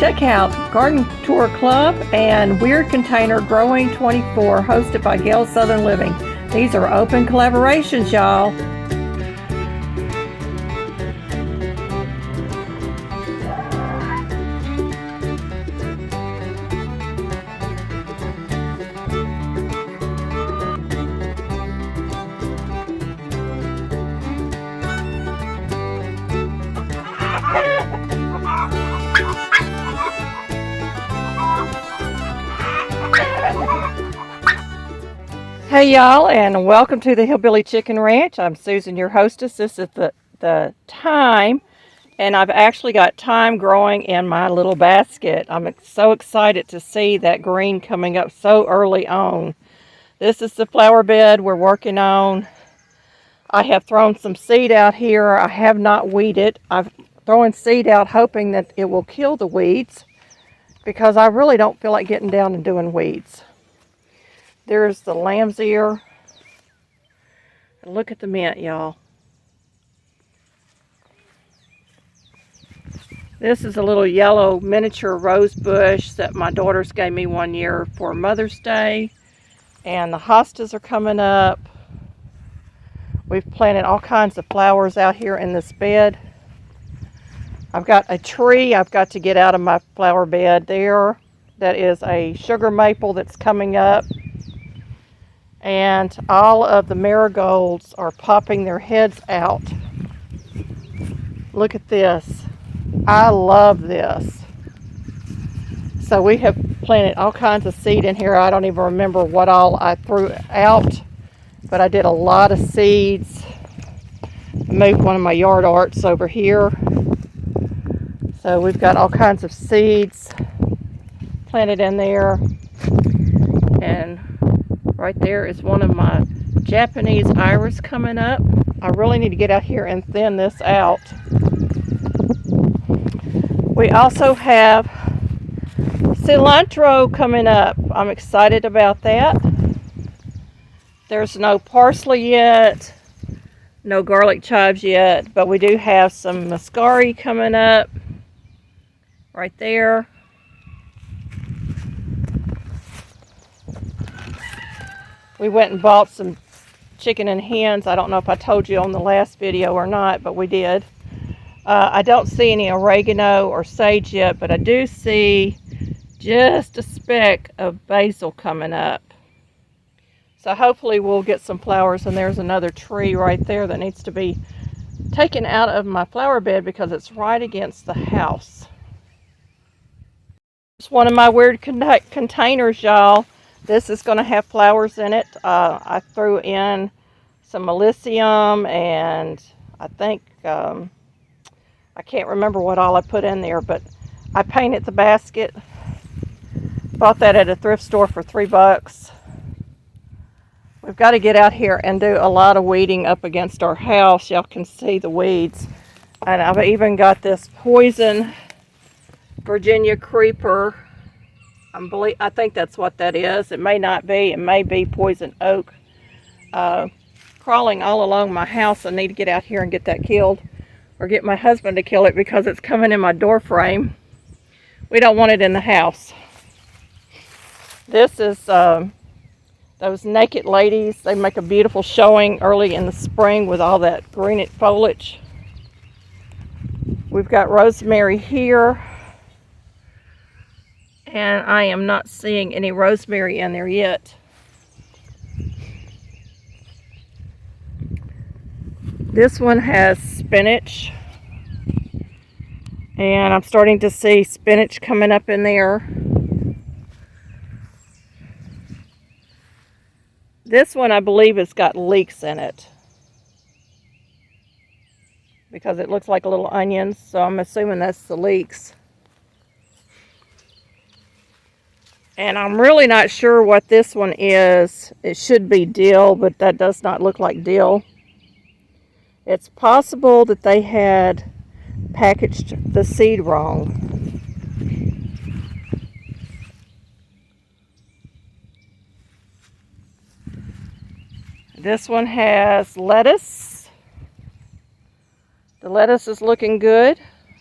Check out Garden Tour Club and Weird Container Growing 24, hosted by Gail Southern Living. These are open collaborations, y'all. Hey y'all, and welcome to the Hillbilly Chicken Ranch. I'm Susan, your hostess. This is the thyme, and I've actually got thyme growing in my little basket. I'm so excited to see that green coming up so early on. This is the flower bed we're working on. I have thrown some seed out here. I have not weeded. I've thrown seed out hoping that it will kill the weeds, because I really don't feel like getting down and doing weeds. There's the lamb's ear. Look at the mint, y'all. This is a little yellow miniature rose bush that my daughters gave me one year for Mother's Day. And the hostas are coming up. We've planted all kinds of flowers out here in this bed. I've got a tree I've got to get out of my flower bed there. That is a sugar maple that's coming up. And all of the marigolds are popping their heads out. Look at this. I love this. So we have planted all kinds of seed in here. I don't even remember what all I threw out, but I did a lot of seeds. I moved one of my yard arts over here. So we've got all kinds of seeds planted in there. And right there is one of my Japanese iris coming up. I really need to get out here and thin this out. We also have cilantro coming up. I'm excited about that. There's no parsley yet, no garlic chives yet, but we do have some muscari coming up right there. We went and bought some chicken and hens. I don't know if I told you on the last video or not, but we did. I don't see any oregano or sage yet, but I do see just a speck of basil coming up. So hopefully we'll get some flowers. And there's another tree right there that needs to be taken out of my flower bed because it's right against the house. It's one of my weird containers, y'all. This is going to have flowers in it. I threw in some melicium and I think, I can't remember what all I put in there, but I painted the basket. Bought that at a thrift store for $3. We've got to get out here and do a lot of weeding up against our house. Y'all can see the weeds. And I've even got this poison Virginia creeper. I think that's what that is. It may not be. It may be poison oak. Crawling all along my house. I need to get out here and get that killed. Or get my husband to kill it because it's coming in my door frame. We don't want it in the house. This is those naked ladies. They make a beautiful showing early in the spring with all that green foliage. We've got rosemary here. And I am not seeing any rosemary in there yet. This one has spinach. And I'm starting to see spinach coming up in there. This one I believe has got leeks in it, because it looks like little onions, so I'm assuming that's the leeks. And I'm really not sure what this one is. It should be dill, but that does not look like dill. It's possible that they had packaged the seed wrong. This one has lettuce. The lettuce is looking good,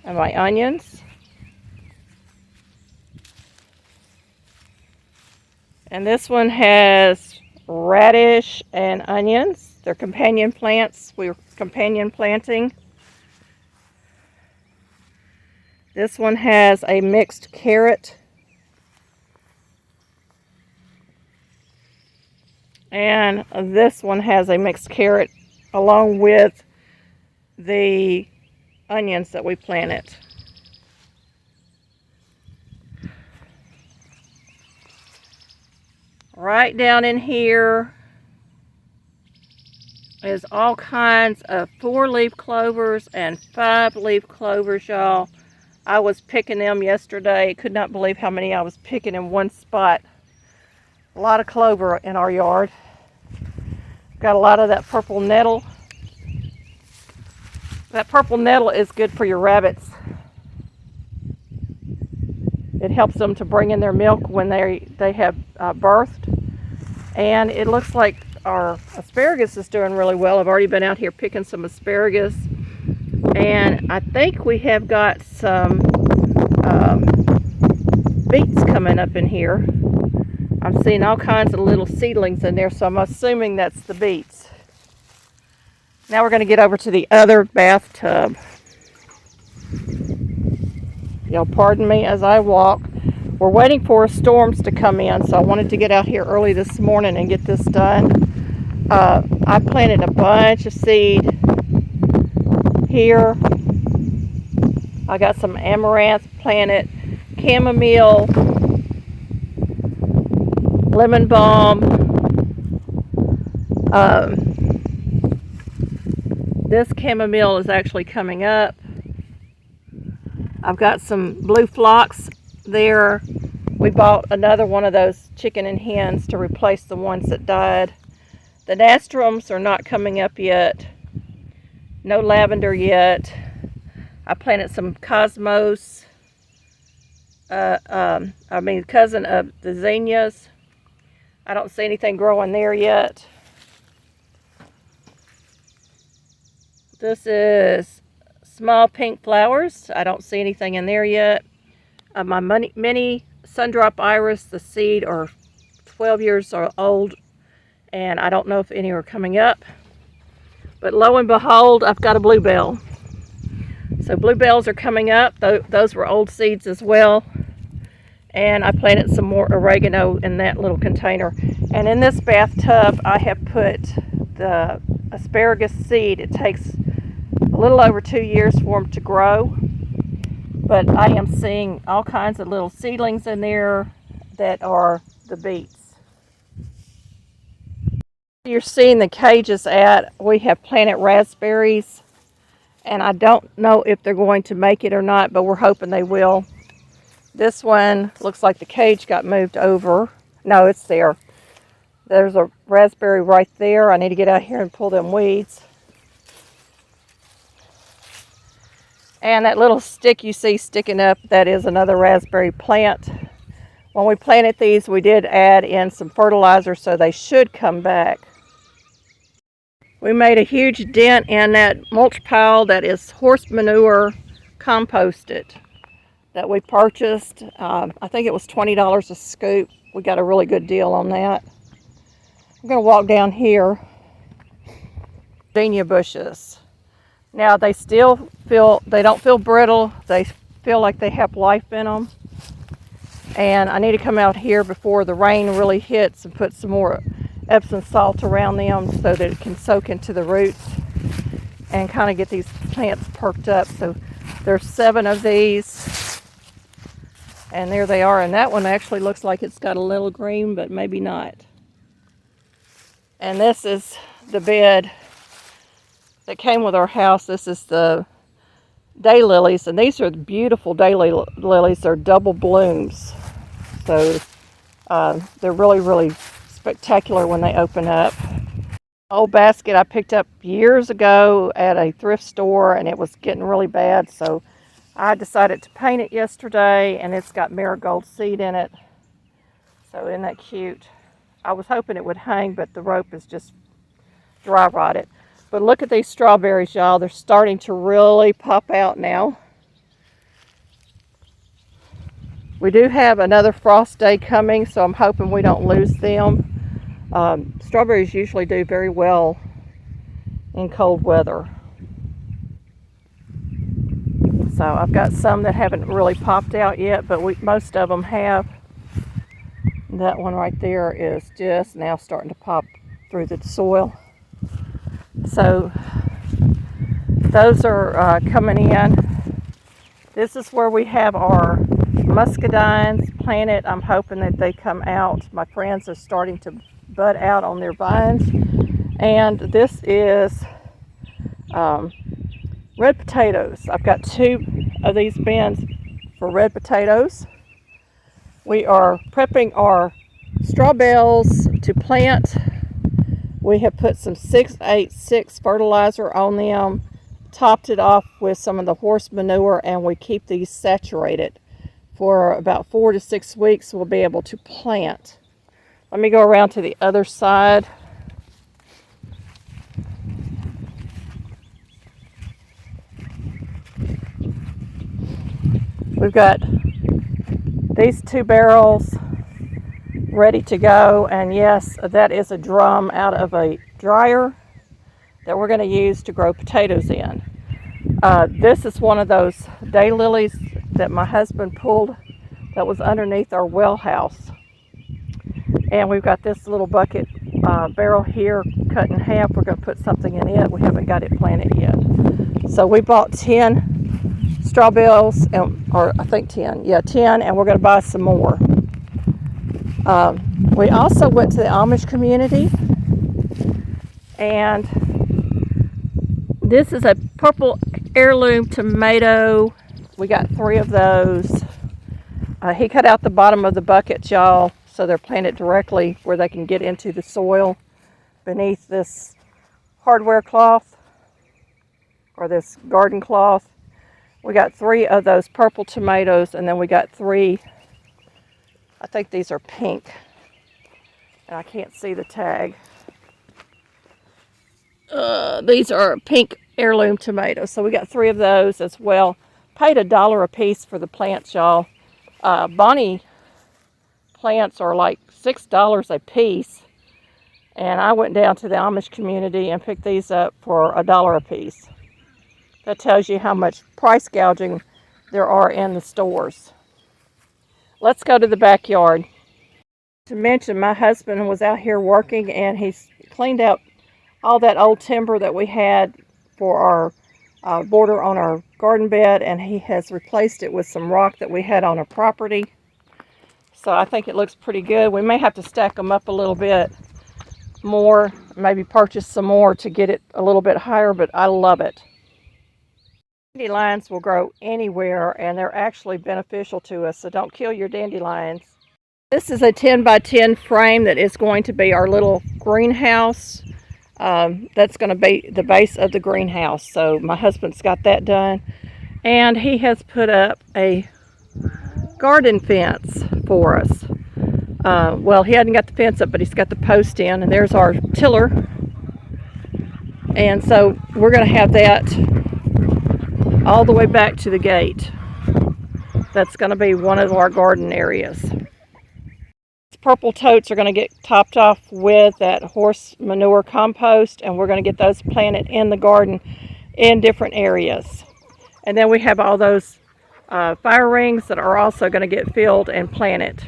and my onions. And this one has radish and onions. They're companion plants. We're companion planting. This one has a mixed carrot. And this one has a mixed carrot along with the onions that we planted. Right down in here is all kinds of 4-leaf clovers and 5-leaf clovers, y'all. I was picking them yesterday. Could not believe how many I was picking in one spot. A lot of clover in our yard. Got a lot of that purple nettle. That purple nettle is good for your rabbits. It helps them to bring in their milk when they have birthed. And it looks like our asparagus is doing really well. I've already been out here picking some asparagus. And I think we have got some beets coming up in here. I'm seeing all kinds of little seedlings in there, so I'm assuming that's the beets. Now we're going to get over to the other bathtub. Y'all pardon me as I walk. We're waiting for storms to come in, so I wanted to get out here early this morning and get this done. I planted a bunch of seed here. I got some amaranth planted, chamomile, lemon balm. This chamomile is actually coming up. I've got some blue phlox there. We bought another one of those chicken and hens to replace the ones that died. The nasturtiums are not coming up yet. No lavender yet. I planted some cosmos. Cousin of the zinnias. I don't see anything growing there yet. This is small pink flowers. I don't see anything in there yet. My mini sundrop iris, the seed are 12 years old, and I don't know if any are coming up. But lo and behold, I've got a bluebell. So bluebells are coming up. Those were old seeds as well. And I planted some more oregano in that little container. And in this bathtub, I have put the asparagus seed. It takes a little over 2 years for them to grow. But I am seeing all kinds of little seedlings in there that are the beets. You're seeing the cages at, we have planted raspberries. And I don't know if they're going to make it or not, but we're hoping they will. This one looks like the cage got moved over. No, it's there. There's a raspberry right there. I need to get out here and pull them weeds. And that little stick you see sticking up, that is another raspberry plant. When we planted these, we did add in some fertilizer, so they should come back. We made a huge dent in that mulch pile that is horse manure composted that we purchased. I think it was $20 a scoop. We got a really good deal on that. I'm going to walk down here. Gardenia bushes. Now they still they don't feel brittle. They feel like they have life in them. And I need to come out here before the rain really hits and put some more Epsom salt around them so that it can soak into the roots and kind of get these plants perked up. So there's 7 of these. And there they are. And that one actually looks like it's got a little green, but maybe not. And this is the bed that came with our house. This is the daylilies, and these are the beautiful daylilies. They're double blooms, so they're really, really spectacular when they open up. Old basket I picked up years ago at a thrift store, and it was getting really bad, so I decided to paint it yesterday, and it's got marigold seed in it. So isn't that cute? I was hoping it would hang, but the rope is just dry rotted. But look at these strawberries, y'all. They're starting to really pop out now. We do have another frost day coming, so I'm hoping we don't lose them. Strawberries usually do very well in cold weather. So I've got some that haven't really popped out yet, but most of them have. That one right there is just now starting to pop through the soil. So those are coming in. This is where we have our muscadines planted. I'm hoping that they come out. My friends are starting to bud out on their vines. And this is red potatoes. I've got 2 of these bins for red potatoes. We are prepping our straw bales to plant. We have put some 686 fertilizer on them, topped it off with some of the horse manure, and we keep these saturated for about 4 to 6 weeks. We'll be able to plant. Let me go around to the other side. We've got these 2 barrels ready to go, and yes, that is a drum out of a dryer that we're going to use to grow potatoes in. This is one of those daylilies that my husband pulled that was underneath our well house. And we've got this little bucket barrel here cut in half. We're going to put something in it. We haven't got it planted yet. So we bought 10 straw bales, or I think 10. Yeah, 10, and we're going to buy some more. We also went to the Amish community, and this is a purple heirloom tomato. We got 3 of those. He cut out the bottom of the bucket, y'all, so they're planted directly where they can get into the soil beneath this hardware cloth or this garden cloth. We got 3 of those purple tomatoes, and then we got 3, I think these are pink, and I can't see the tag. These are pink heirloom tomatoes, so we got 3 of those as well. Paid $1 a piece for the plants, y'all. Bonnie plants are like $6 a piece, and I went down to the Amish community and picked these up for $1 a piece. That tells you how much price gouging there are in the stores. Let's go to the backyard. To mention, my husband was out here working, and he's cleaned out all that old timber that we had for our border on our garden bed, and he has replaced it with some rock that we had on our property. So I think it looks pretty good. We may have to stack them up a little bit more, maybe purchase some more to get it a little bit higher, but I love it. Dandelions will grow anywhere, and they're actually beneficial to us, so don't kill your dandelions. This is a 10 by 10 frame that is going to be our little greenhouse. That's going to be the base of the greenhouse. So my husband's got that done, and he has put up a garden fence for us. Well, he hadn't got the fence up, but he's got the post in, and there's our tiller. And so we're going to have that all the way back to the gate. That's going to be one of our garden areas. Purple totes are going to get topped off with that horse manure compost, and we're going to get those planted in the garden in different areas. And then we have all those fire rings that are also going to get filled and planted.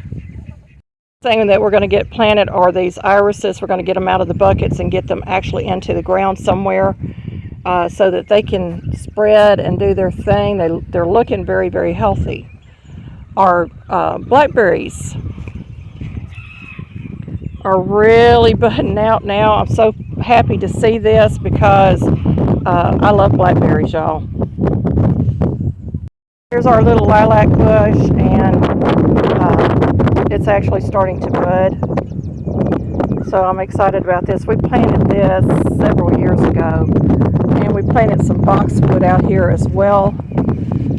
The thing that we're going to get planted are these irises. We're going to get them out of the buckets and get them actually into the ground somewhere so that they can spread and do their thing. They're looking very, very healthy. Our blackberries are really budding out now. I'm so happy to see this because I love blackberries, y'all. Here's our little lilac bush, and it's actually starting to bud. So I'm excited about this. We planted this several years ago, and we planted some boxwood out here as well.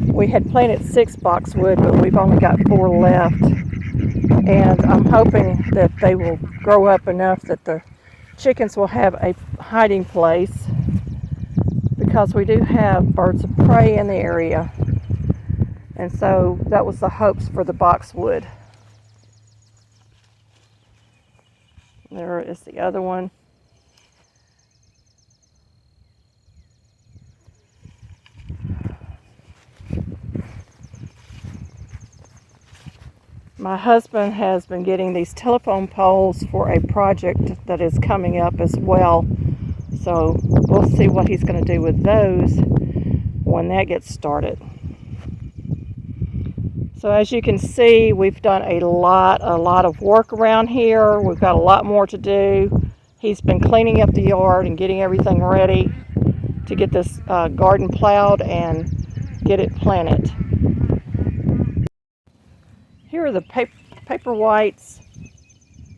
We had planted 6 boxwood, but we've only got 4 left. And I'm hoping that they will grow up enough that the chickens will have a hiding place, because we do have birds of prey in the area. And so that was the hopes for the boxwood. There is the other one. My husband has been getting these telephone poles for a project that is coming up as well. So we'll see what he's going to do with those when that gets started. So as you can see, we've done a lot of work around here. We've got a lot more to do. He's been cleaning up the yard and getting everything ready to get this garden plowed and get it planted. Here are the paper whites.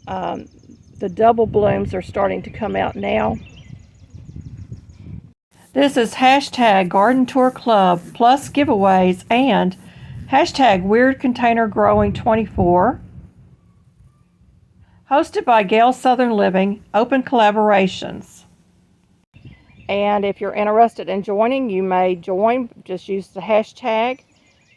The double blooms are starting to come out now. This is hashtag Garden Tour Club plus giveaways and hashtag Weird Container Growing 24. Hosted by Gail Southern Living, open collaborations. And if you're interested in joining, you may join. Just use the hashtag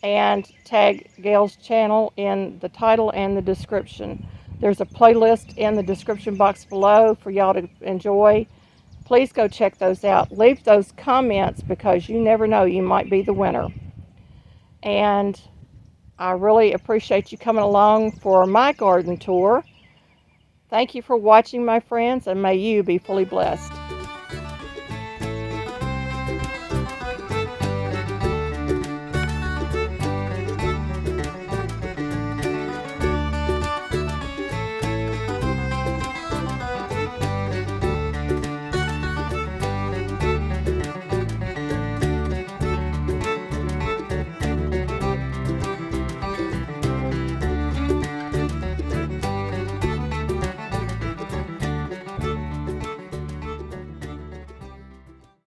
and tag Gail's channel in the title and the description. There's a playlist in the description box below for y'all to enjoy. Please go check those out. Leave those comments because you never know, you might be the winner. And I really appreciate you coming along for my garden tour. Thank you for watching, my friends, and may you be fully blessed.